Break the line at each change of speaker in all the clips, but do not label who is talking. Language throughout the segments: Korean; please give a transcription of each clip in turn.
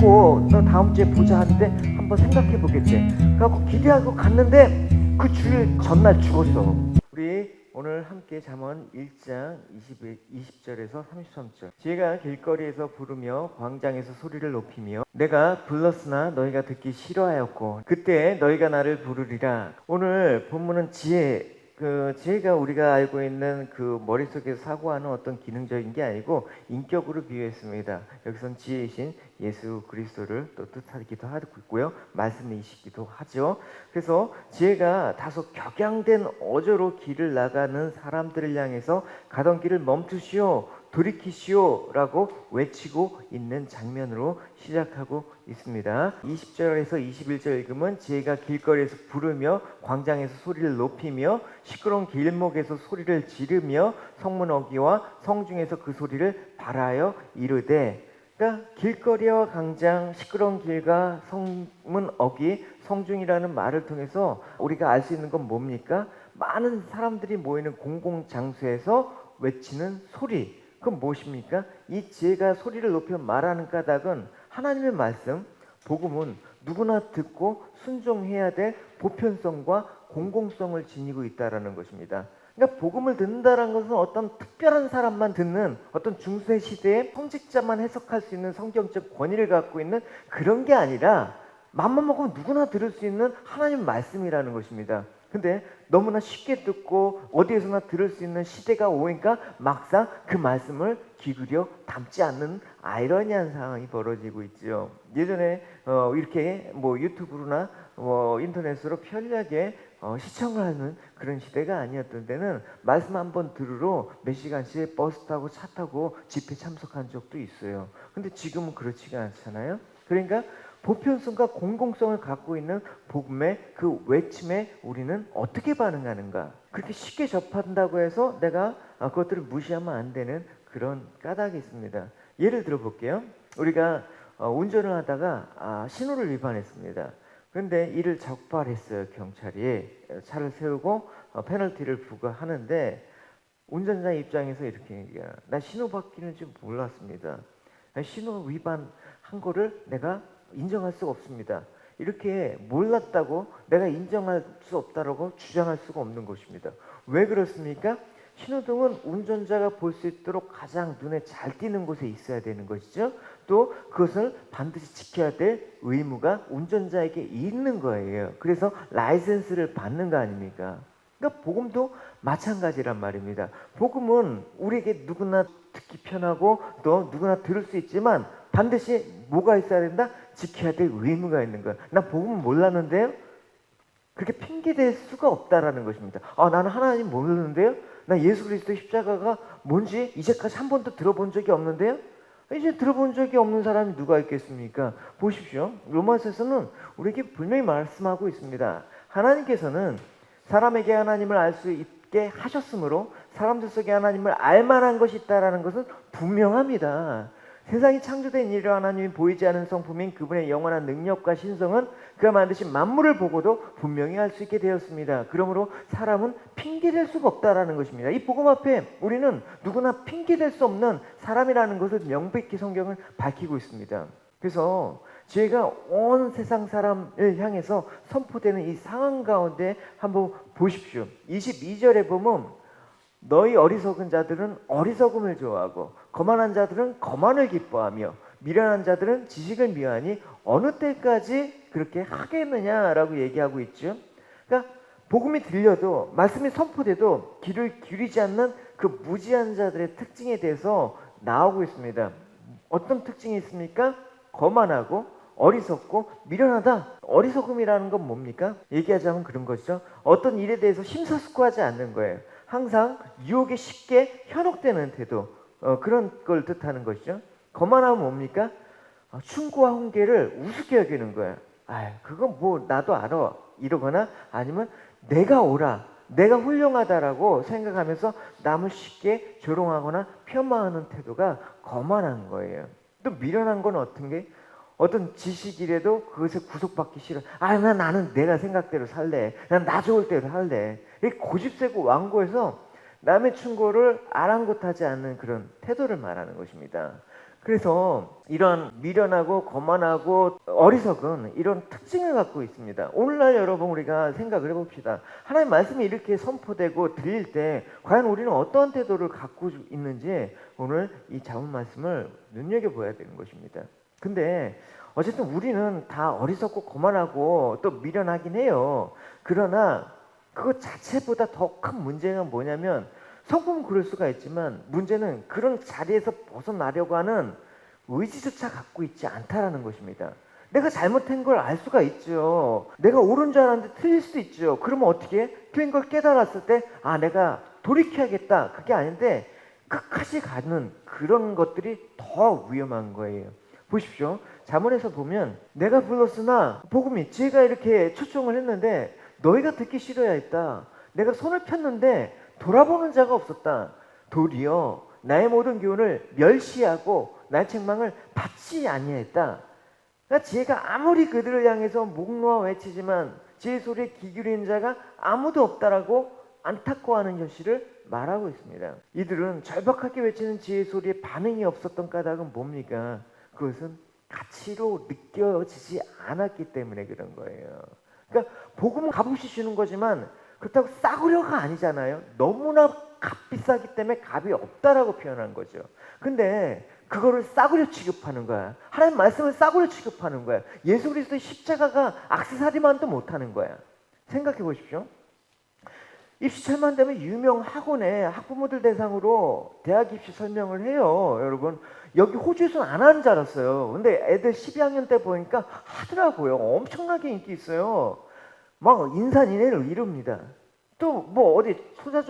좋고 너 다음 주에 보자 하는데 한번 생각해 보겠대. 그래갖고 기대하고 갔는데 그 주일 전날 죽었어. 우리 오늘 함께 잠언 1장 20절에서 33절. 지혜가 길거리에서 부르며 광장에서 소리를 높이며 내가 불렀으나 너희가 듣기 싫어하였고 그때 너희가 나를 부르리라. 오늘 본문은 지혜가 우리가 알고 있는 그 머릿속에서 사고하는 어떤 기능적인 게 아니고 인격으로 비유했습니다. 여기선 지혜이신 예수 그리스도를 또 뜻하기도 하고 있고요. 말씀이시기도 하죠. 그래서 지혜가 다소 격양된 어조로 길을 나가는 사람들을 향해서 가던 길을 멈추시오, 돌이키시오 라고 외치고 있는 장면으로 시작하고 있습니다. 20절에서 21절 읽으면 지혜가 길거리에서 부르며 광장에서 소리를 높이며 시끄러운 길목에서 소리를 지르며 성문 어귀와 성중에서 그 소리를 발하여 이르되, 그러니까 길거리와 광장, 시끄러운 길과 성문 어귀, 성중이라는 말을 통해서 우리가 알 수 있는 건 뭡니까? 많은 사람들이 모이는 공공장소에서 외치는 소리. 그건 무엇입니까? 이 지혜가 소리를 높여 말하는 까닭은 하나님의 말씀, 복음은 누구나 듣고 순종해야 될 보편성과 공공성을 지니고 있다는 것입니다. 그러니까 복음을 듣는다는 것은 어떤 특별한 사람만 듣는 어떤 중세 시대의 성직자만 해석할 수 있는 성경적 권위를 갖고 있는 그런 게 아니라 맘만 먹으면 누구나 들을 수 있는 하나님 말씀이라는 것입니다. 근데 너무나 쉽게 듣고 어디에서나 들을 수 있는 시대가 오니까 막상 그 말씀을 기울여 담지 않는 아이러니한 상황이 벌어지고 있죠. 예전에 이렇게 뭐 유튜브로나 인터넷으로 편리하게 시청을 하는 그런 시대가 아니었던 때는 말씀 한번 들으러 몇 시간씩 버스 타고 차 타고 집회 참석한 적도 있어요. 근데 지금은 그렇지가 않잖아요. 그러니까 보편성과 공공성을 갖고 있는 복음의 그 외침에 우리는 어떻게 반응하는가? 그렇게 쉽게 접한다고 해서 내가 그것들을 무시하면 안 되는 그런 까닭이 있습니다. 예를 들어 볼게요. 우리가 운전을 하다가 신호를 위반했습니다. 그런데 이를 적발했어요. 경찰이 차를 세우고 페널티를 부과하는데 운전자 입장에서 이렇게 얘기해요. 나 신호 바뀌는 줄 몰랐습니다. 신호 위반한 거를 내가 인정할 수가 없습니다. 이렇게 몰랐다고 내가 인정할 수 없다라고 주장할 수가 없는 것입니다. 왜 그렇습니까? 신호등은 운전자가 볼 수 있도록 가장 눈에 잘 띄는 곳에 있어야 되는 것이죠. 또 그것을 반드시 지켜야 될 의무가 운전자에게 있는 거예요. 그래서 라이센스를 받는 거 아닙니까? 그러니까 복음도 마찬가지란 말입니다. 복음은 우리에게 누구나 듣기 편하고 또 누구나 들을 수 있지만 반드시 뭐가 있어야 된다? 지켜야 될 의무가 있는 거야. 나 복음은 몰랐는데요? 그렇게 핑계댈 수가 없다라는 것입니다. 나는 하나님 모르는데요? 나 예수 그리스도 십자가가 뭔지 이제까지 한 번도 들어본 적이 없는데요? 이제 들어본 적이 없는 사람이 누가 있겠습니까? 보십시오. 로마서에서는 우리에게 분명히 말씀하고 있습니다. 하나님께서는 사람에게 하나님을 알 수 있게 하셨으므로 사람들 속에 하나님을 알만한 것이 있다는 것은 분명합니다. 세상이 창조된 이래 하나님이 보이지 않은 성품인 그분의 영원한 능력과 신성은 그가 만드신 만물을 보고도 분명히 알 수 있게 되었습니다. 그러므로 사람은 핑계댈 수가 없다라는 것입니다. 이 복음 앞에 우리는 누구나 핑계댈 수 없는 사람이라는 것을 명백히 성경은 밝히고 있습니다. 그래서 지혜가 온 세상 사람을 향해서 선포되는 이 상황 가운데 한번 보십시오. 22절에 보면 너희 어리석은 자들은 어리석음을 좋아하고 거만한 자들은 거만을 기뻐하며 미련한 자들은 지식을 미워하니 어느 때까지 그렇게 하겠느냐라고 얘기하고 있죠. 그러니까 복음이 들려도 말씀이 선포돼도 귀를 기울이지 않는 그 무지한 자들의 특징에 대해서 나오고 있습니다. 어떤 특징이 있습니까? 거만하고 어리석고 미련하다. 어리석음이라는 건 뭡니까? 얘기하자면 그런 것이죠. 어떤 일에 대해서 심사숙고하지 않는 거예요. 항상 유혹에 쉽게 현혹되는 태도, 그런 걸 뜻하는 것이죠. 거만하면 뭡니까? 충고와 훈계를 우습게 여기는 거예요. 그건 뭐 나도 알아 이러거나 아니면 내가 옳아, 내가 훌륭하다라고 생각하면서 남을 쉽게 조롱하거나 폄하하는 태도가 거만한 거예요. 또 미련한 건 어떤 게? 어떤 지식이라도 그것에 구속받기 싫어. 나는 내가 생각대로 살래. 난 나 좋을 대로 살래. 고집세고 완고해서 남의 충고를 아랑곳하지 않는 그런 태도를 말하는 것입니다. 그래서 이런 미련하고 거만하고 어리석은 이런 특징을 갖고 있습니다. 오늘날 여러분 우리가 생각을 해봅시다. 하나님 말씀이 이렇게 선포되고 들릴 때 과연 우리는 어떠한 태도를 갖고 있는지 오늘 이 잠언 말씀을 눈여겨봐야 되는 것입니다. 근데 어쨌든 우리는 다 어리석고 거만하고 또 미련하긴 해요. 그러나 그것 자체보다 더 큰 문제가 뭐냐면 성품은 그럴 수가 있지만 문제는 그런 자리에서 벗어나려고 하는 의지조차 갖고 있지 않다라는 것입니다. 내가 잘못한 걸 알 수가 있죠. 내가 옳은 줄 알았는데 틀릴 수도 있죠. 그러면 어떻게 해? 틀린 걸 깨달았을 때 내가 돌이켜야겠다. 그게 아닌데 끝까지 가는 그런 것들이 더 위험한 거예요. 보십시오. 잠언에서 보면 내가 불렀으나 복음이 제가 이렇게 초청을 했는데 너희가 듣기 싫어야 했다. 내가 손을 폈는데 돌아보는 자가 없었다. 도리어 나의 모든 교훈을 멸시하고 나의 책망을 받지 아니했다. 그러니까 지혜가 아무리 그들을 향해서 목 놓아 외치지만 지혜 소리에 귀 기울이는 자가 아무도 없다라고 안타까워하는 현실을 말하고 있습니다. 이들은 절박하게 외치는 지혜 소리에 반응이 없었던 까닭은 뭡니까? 그것은 가치로 느껴지지 않았기 때문에 그런 거예요. 그러니까 복음은 값없이 주는 거지만 그렇다고 싸구려가 아니잖아요. 너무나 값비싸기 때문에 값이 없다라고 표현한 거죠. 근데 그거를 싸구려 취급하는 거야. 하나님 말씀을 싸구려 취급하는 거야. 예수 그리스도의 십자가가 악세사리만도 못하는 거야. 생각해 보십시오. 입시철만 되면 유명 학원에 학부모들 대상으로 대학 입시 설명을 해요. 여러분 여기 호주에서는 안 하는 줄 알았어요. 근데 애들 12학년 때 보니까 하더라고요. 엄청나게 인기 있어요. 막 인산인해를 이룹니다. 또 뭐 어디 투자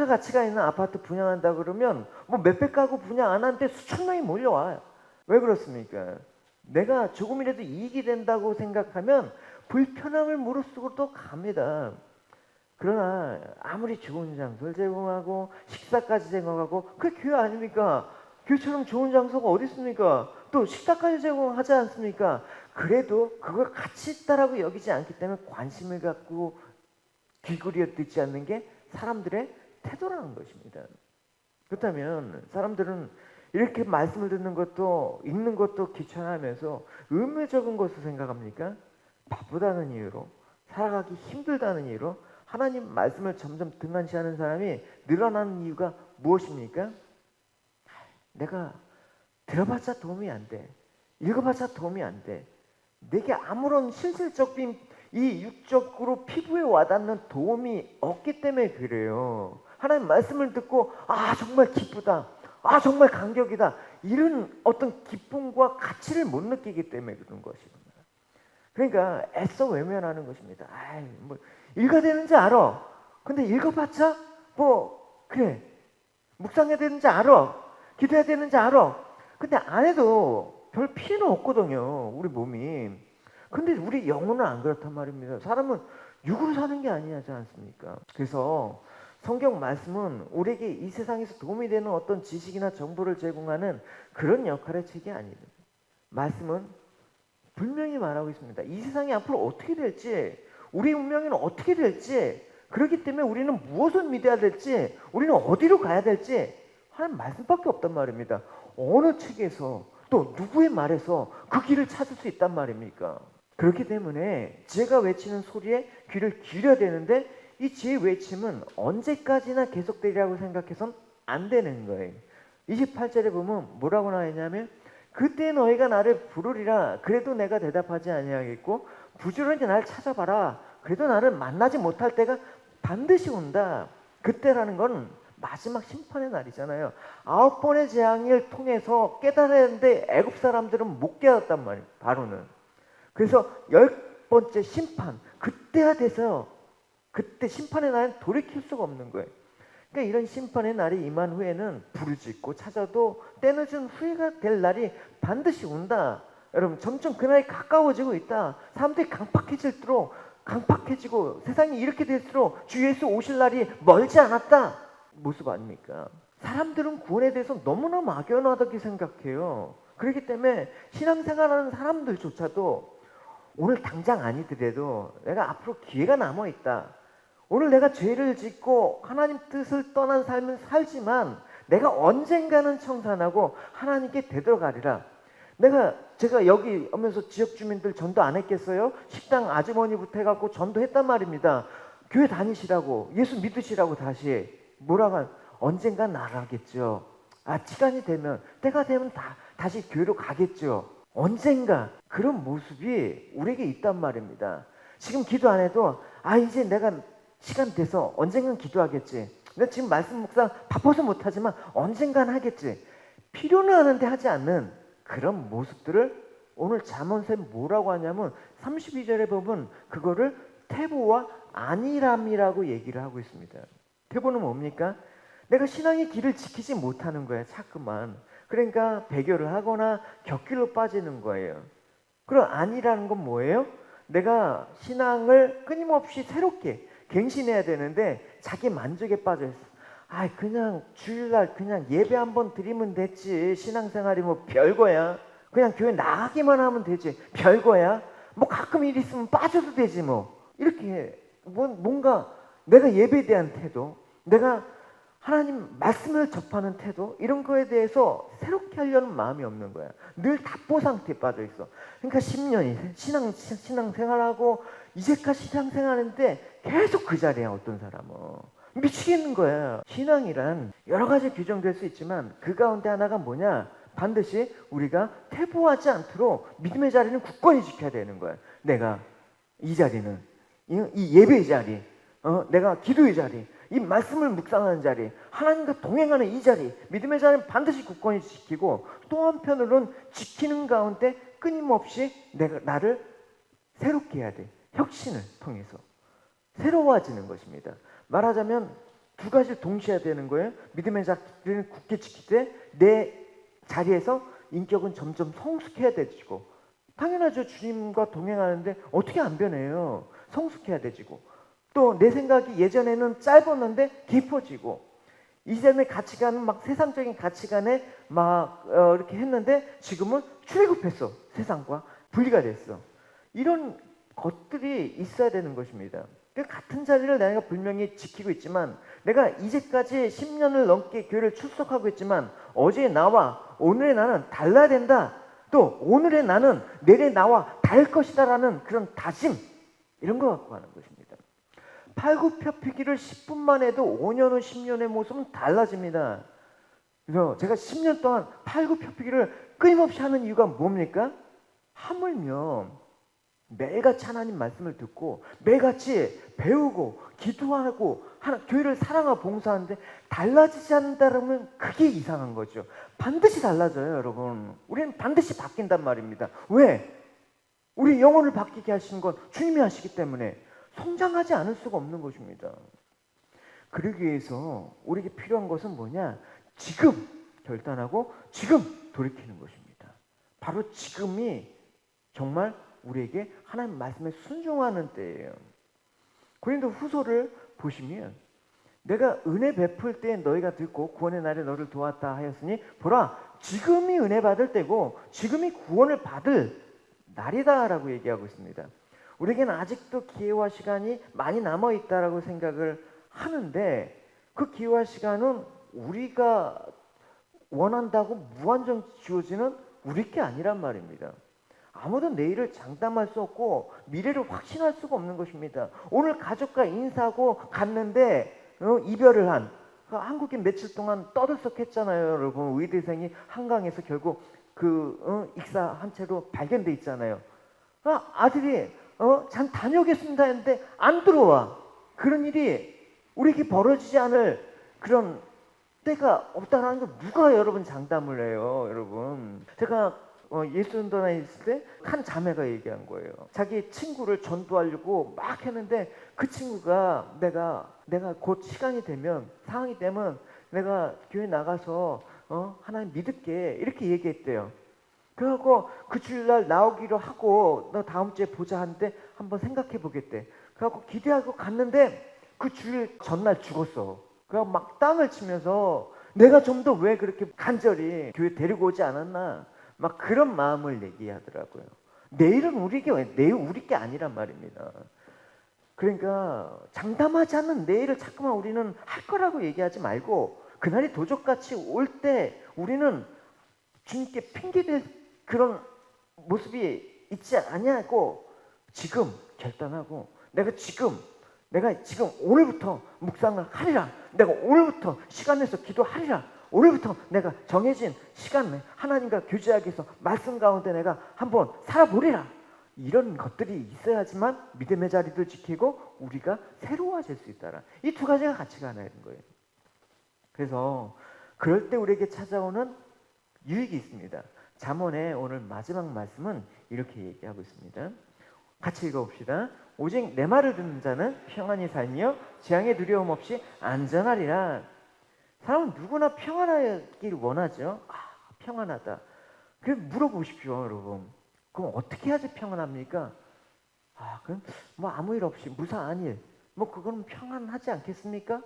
가치가 있는 아파트 분양한다 그러면 뭐 몇백 가구 분양 안 하는데 수천 명이 몰려와요. 왜 그렇습니까? 내가 조금이라도 이익이 된다고 생각하면 불편함을 무릅쓰고 또 갑니다. 그러나 아무리 좋은 장소를 제공하고 식사까지 제공하고 그게 교회 아닙니까? 교회처럼 좋은 장소가 어디 있습니까? 또 식사까지 제공하지 않습니까? 그래도 그걸 가치 있다라고 여기지 않기 때문에 관심을 갖고 귀구리어 듣지 않는 게 사람들의 태도라는 것입니다. 그렇다면 사람들은 이렇게 말씀을 듣는 것도 읽는 것도 귀찮아하면서 의무적인 것을 생각합니까? 바쁘다는 이유로, 살아가기 힘들다는 이유로 하나님 말씀을 점점 등한시하는 사람이 늘어나는 이유가 무엇입니까? 내가 들어봤자 도움이 안 돼. 읽어봤자 도움이 안 돼. 내게 아무런 실질적인 이 육적으로 피부에 와닿는 도움이 없기 때문에 그래요. 하나님 말씀을 듣고 정말 기쁘다. 정말 감격이다. 이런 어떤 기쁨과 가치를 못 느끼기 때문에 그런 것입니다. 그러니까 애써 외면하는 것입니다. 뭐 읽어야 되는지 알아. 근데 읽어봤자 그래 묵상해야 되는지 알아. 기도해야 되는지 알아. 근데 안 해도 별 필요는 없거든요. 우리 몸이. 근데 우리 영혼은 안 그렇단 말입니다. 사람은 육으로 사는 게 아니지 않습니까? 그래서 성경 말씀은 우리에게 이 세상에서 도움이 되는 어떤 지식이나 정보를 제공하는 그런 역할의 책이 아닙니다. 말씀은 분명히 말하고 있습니다. 이 세상이 앞으로 어떻게 될지, 우리 운명에는 어떻게 될지, 그렇기 때문에 우리는 무엇을 믿어야 될지, 우리는 어디로 가야 될지 하나님 말씀밖에 없단 말입니다. 어느 책에서 또 누구의 말에서 그 길을 찾을 수 있단 말입니까? 그렇기 때문에 지혜가 외치는 소리에 귀를 기울여야 되는데 이 지혜 외침은 언제까지나 계속되리라고 생각해서는 안 되는 거예요. 28절에 보면 뭐라고 나와 있냐면 그때 너희가 나를 부르리라 그래도 내가 대답하지 아니하겠고 부지런히 나를 찾아봐라 그래도 나를 만나지 못할 때가 반드시 온다. 그때라는 건 마지막 심판의 날이잖아요. 9번의 재앙을 통해서 깨달아야 하는데 애굽 사람들은 못 깨달았단 말이에요. 바로는. 그래서 10번째 심판 그때가 돼서 그때 심판의 날은 돌이킬 수가 없는 거예요. 그러니까 이런 심판의 날이 임한 후에는 부르짖고 찾아도 때늦은 후회가 될 날이 반드시 온다. 여러분 점점 그날이 가까워지고 있다. 사람들이 강팍해지고 세상이 이렇게 될수록 주 예수 오실 날이 멀지 않았다. 모습 아닙니까? 사람들은 구원에 대해서 너무나 막연하다고 생각해요. 그렇기 때문에 신앙생활하는 사람들조차도 오늘 당장 아니더라도 내가 앞으로 기회가 남아있다. 오늘 내가 죄를 짓고 하나님 뜻을 떠난 삶을 살지만 내가 언젠가는 청산하고 하나님께 되돌아가리라. 제가 여기 오면서 지역 주민들 전도 안 했겠어요? 식당 아주머니부터 해갖고 전도했단 말입니다. 교회 다니시라고, 예수 믿으시라고. 다시 뭐라고 언젠간 나가겠죠. 시간이 되면, 때가 되면 다시 교회로 가겠죠. 언젠가 그런 모습이 우리에게 있단 말입니다. 지금 기도 안 해도 이제 내가 시간 돼서 언젠간 기도하겠지. 내가 지금 말씀 묵상 바빠서 못하지만 언젠간 하겠지. 필요는 하는데 하지 않는 그런 모습들을 오늘 잠언서에 뭐라고 하냐면 32절에 보면 그거를 태보와 안일함이라고 얘기를 하고 있습니다. 태보는 뭡니까? 내가 신앙의 길을 지키지 못하는 거야, 자꾸만. 그러니까 배교를 하거나 격길로 빠지는 거예요. 그럼 안이라는 건 뭐예요? 내가 신앙을 끊임없이 새롭게 갱신해야 되는데 자기 만족에 빠져 있어. 그냥 주일날 그냥 예배 한번 드리면 됐지. 신앙생활이 뭐 별거야. 그냥 교회 나가기만 하면 되지. 별거야. 뭐 가끔 일 있으면 빠져도 되지 뭐. 이렇게 뭔가 내가 예배에 대한 태도, 내가 하나님 말씀을 접하는 태도, 이런 거에 대해서 새롭게 하려는 마음이 없는 거야. 늘 답보 상태에 빠져 있어. 그러니까 10년이 신앙생활하고 이제까지 신앙생활하는데 계속 그 자리야. 어떤 사람은 미치겠는 거야. 신앙이란 여러 가지 규정될 수 있지만 그 가운데 하나가 뭐냐? 반드시 우리가 퇴보하지 않도록 믿음의 자리는 굳건히 지켜야 되는 거야. 내가 이 자리는 이 예배의 자리, 내가 기도의 자리, 이 말씀을 묵상하는 자리, 하나님과 동행하는 이 자리, 믿음의 자리는 반드시 굳건히 지키고, 또 한편으로는 지키는 가운데 끊임없이 나를 새롭게 해야 돼. 혁신을 통해서 새로워지는 것입니다. 말하자면 두 가지를 동시에 해야 되는 거예요. 믿음의 자리를 굳게 지킬 때 내 자리에서 인격은 점점 성숙해야 되지고, 당연하죠. 주님과 동행하는데 어떻게 안 변해요. 성숙해야 되지고, 또 내 생각이 예전에는 짧았는데 깊어지고, 이전의 가치관은 막 세상적인 가치관에 이렇게 했는데 지금은 출애굽했어. 세상과 분리가 됐어. 이런 것들이 있어야 되는 것입니다. 같은 자리를 내가 분명히 지키고 있지만, 내가 이제까지 10년을 넘게 교회를 출석하고 있지만 어제의 나와 오늘의 나는 달라야 된다. 또 오늘의 나는 내일의 나와 다를 것이다 라는 그런 다짐, 이런 거 갖고 가는 것입니다. 팔굽혀펴기를 10분만 해도 5년 후 10년의 모습은 달라집니다. 그래서 제가 10년 동안 팔굽혀펴기를 끊임없이 하는 이유가 뭡니까? 하물며 매일같이 하나님 말씀을 듣고 매일같이 배우고 기도하고 교회를 사랑하고 봉사하는데 달라지지 않는다면 그게 이상한 거죠. 반드시 달라져요, 여러분. 우리는 반드시 바뀐단 말입니다. 왜? 우리 영혼을 바뀌게 하시는 건 주님이 하시기 때문에 성장하지 않을 수가 없는 것입니다. 그러기 위해서 우리에게 필요한 것은 뭐냐? 지금 결단하고 지금 돌이키는 것입니다. 바로 지금이 정말 우리에게 하나님 말씀에 순종하는 때예요. 고린도 후서를 보시면, 내가 은혜 베풀 때 너희가 듣고 구원의 날에 너를 도왔다 하였으니 보라, 지금이 은혜 받을 때고 지금이 구원을 받을 날이다 라고 얘기하고 있습니다. 우리에게는 아직도 기회와 시간이 많이 남아있다라고 생각을 하는데, 그 기회와 시간은 우리가 원한다고 무한정 주어지는 우리 게 아니란 말입니다. 아무도 내일을 장담할 수 없고 미래를 확신할 수가 없는 것입니다. 오늘 가족과 인사하고 갔는데 이별을 한 한국인 며칠 동안 떠들썩했잖아요. 여러분, 의대생이 한강에서 결국 익사한 채로 발견돼 있잖아요. 아들이 전 다녀오겠습니다 했는데 안 들어와. 그런 일이 우리에게 벌어지지 않을 그런 때가 없다는 걸 누가 여러분 장담을 해요, 여러분. 제가 예수전도에 있을 때 한 자매가 얘기한 거예요. 자기 친구를 전도하려고 막 했는데 그 친구가 내가 곧 시간이 되면, 상황이 되면 내가 교회 나가서 하나님 믿을게 이렇게 얘기했대요. 그래갖고 그 주일날 나오기로 하고 너 다음 주에 보자 하는데 한번 생각해 보겠대. 그래갖고 기대하고 갔는데 그 주일 전날 죽었어. 그래갖고 막 땅을 치면서 내가 좀 더 왜 그렇게 간절히 교회 데리고 오지 않았나, 막 그런 마음을 얘기하더라고요. 내일은 내일 우리 게 아니란 말입니다. 그러니까 장담하지 않는 내일을 자꾸만 우리는 할 거라고 얘기하지 말고 그날이 도적같이 올 때 우리는 주님께 핑계댈 그런 모습이 있지 않냐고 지금 결단하고 내가 지금 오늘부터 묵상을 하리라. 내가 오늘부터 시간 내서 기도하리라. 오늘부터 내가 정해진 시간에 하나님과 교제하기 위해서 말씀 가운데 내가 한번 살아보리라. 이런 것들이 있어야지만 믿음의 자리도 지키고 우리가 새로워질 수 있다라. 이 두 가지가 같이 가는 거예요. 그래서 그럴 때 우리에게 찾아오는 유익이 있습니다. 잠언의 오늘 마지막 말씀은 이렇게 얘기하고 있습니다. 같이 읽어봅시다. 오직 내 말을 듣는 자는 평안히 살며 재앙의 두려움 없이 안전하리라. 사람은 누구나 평안하길 원하죠. 평안하다. 그래서 물어보십시오, 여러분. 그럼 어떻게 해야지 평안합니까? 그럼 뭐 아무 일 없이 무사한 일, 뭐 그건 평안하지 않겠습니까?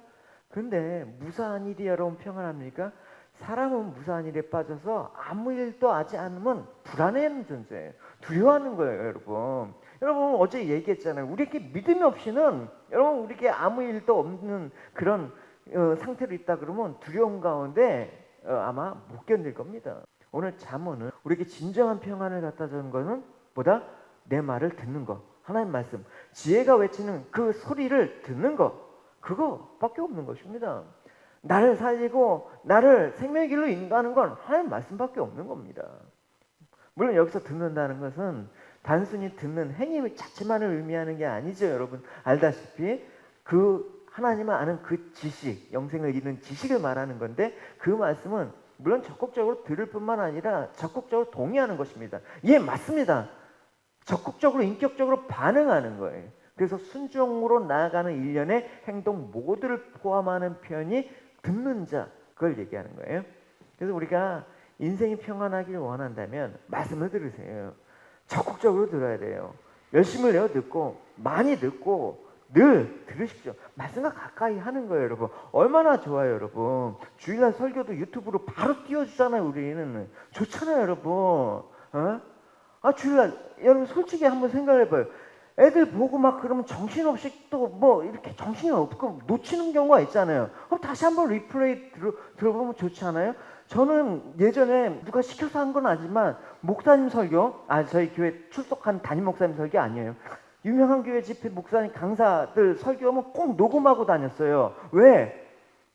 그런데 무사한 일이 여러분 평안합니까? 사람은 무사한 일에 빠져서 아무 일도 하지 않으면 불안해하는 존재예요. 두려워하는 거예요, 여러분. 여러분 어제 얘기했잖아요. 우리에게 믿음이 없이는 여러분 우리에게 아무 일도 없는 그런 상태로 있다 그러면 두려움 가운데 아마 못 견딜 겁니다. 오늘 잠언은 우리에게 진정한 평안을 갖다 주는 것은 보다 내 말을 듣는 것, 하나님 말씀, 지혜가 외치는 그 소리를 듣는 것, 그거밖에 없는 것입니다. 나를 살리고 나를 생명의 길로 인도하는 건 하나님 말씀밖에 없는 겁니다. 물론 여기서 듣는다는 것은 단순히 듣는 행위 자체만을 의미하는 게 아니죠. 여러분 알다시피 그 하나님을 아는 그 지식, 영생을 이루는 지식을 말하는 건데 그 말씀은 물론 적극적으로 들을 뿐만 아니라 적극적으로 동의하는 것입니다. 예, 맞습니다. 적극적으로 인격적으로 반응하는 거예요. 그래서 순종으로 나아가는 일련의 행동 모두를 포함하는 표현이 듣는 자, 그걸 얘기하는 거예요. 그래서 우리가 인생이 평안하길 원한다면 말씀을 들으세요. 적극적으로 들어야 돼요. 열심을 내어 듣고 많이 듣고 늘 들으십시오. 말씀과 가까이 하는 거예요, 여러분. 얼마나 좋아요, 여러분. 주일날 설교도 유튜브로 바로 띄워주잖아요, 우리는. 좋잖아요, 여러분. 주일날 여러분 솔직히 한번 생각해봐요. 애들 보고 막 그러면 정신없이 또 뭐 이렇게 정신이 없고 놓치는 경우가 있잖아요. 그럼 다시 한번 리플레이 들어보면 좋지 않아요? 저는 예전에 누가 시켜서 한 건 아니지만 목사님 설교, 저희 교회 출석한 담임 목사님 설교 아니에요. 유명한 교회 집회 목사님 강사들 설교하면 꼭 녹음하고 다녔어요. 왜?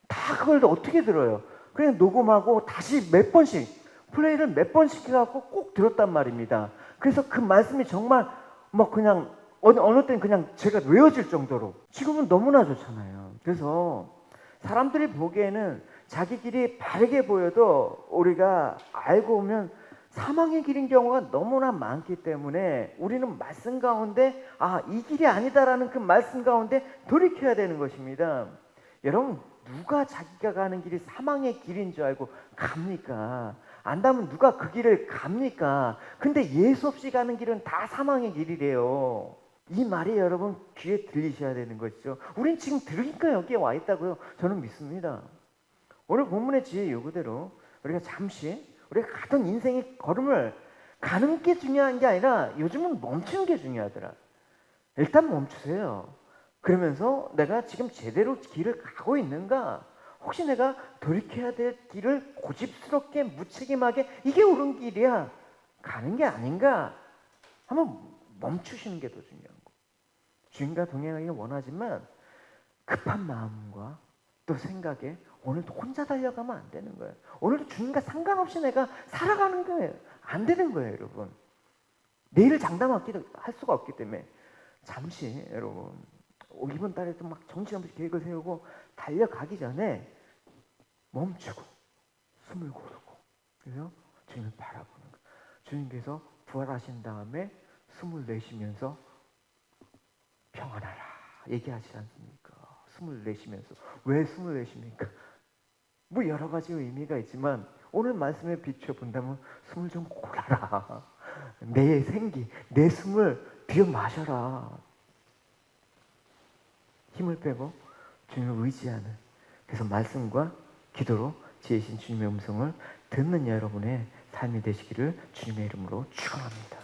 다 그걸 어떻게 들어요? 그냥 녹음하고 다시 몇 번씩 플레이를 몇 번씩 해갖고 꼭 들었단 말입니다. 그래서 그 말씀이 정말 뭐 그냥 어느 때는 그냥 제가 외워질 정도로 지금은 너무나 좋잖아요. 그래서 사람들이 보기에는 자기 길이 바르게 보여도 우리가 알고 보면 사망의 길인 경우가 너무나 많기 때문에 우리는 말씀 가운데 이 길이 아니다라는 그 말씀 가운데 돌이켜야 되는 것입니다. 여러분 누가 자기가 가는 길이 사망의 길인 줄 알고 갑니까? 안다면 누가 그 길을 갑니까? 근데 예수 없이 가는 길은 다 사망의 길이래요. 이 말이 여러분 귀에 들리셔야 되는 것이죠. 우린 지금 들으니까 여기에 와 있다고요. 저는 믿습니다. 오늘 본문의 지혜 요구대로 우리가 잠시 우리가 가던 인생의 걸음을 가는 게 중요한 게 아니라 요즘은 멈추는 게 중요하더라. 일단 멈추세요. 그러면서 내가 지금 제대로 길을 가고 있는가? 혹시 내가 돌이켜야 될 길을 고집스럽게 무책임하게 이게 옳은 길이야 가는 게 아닌가? 한번 멈추시는 게 더 중요한 거. 주님과 동행하기를 원하지만 급한 마음과 또 생각에 오늘도 혼자 달려가면 안 되는 거예요. 오늘도 주님과 상관없이 내가 살아가는 거예요. 안 되는 거예요, 여러분. 내일을 장담할 수가 없기 때문에 잠시 여러분 이번 달에도 막 정신없이 계획을 세우고 달려가기 전에 멈추고 숨을 고르고 그래서 주님을 바라보는 거예요. 주님께서 부활하신 다음에 숨을 내쉬면서 평안하라 얘기하시지 않습니까? 숨을 내쉬면서. 왜 숨을 내쉽니까? 뭐 여러 가지 의미가 있지만 오늘 말씀에 비추어 본다면 숨을 좀 고라라. 내 생기, 내 숨을 비워 마셔라. 힘을 빼고 주님을 의지하는, 그래서 말씀과 기도로 지으신 주님의 음성을 듣는 여러분의 삶이 되시기를 주님의 이름으로 축원합니다.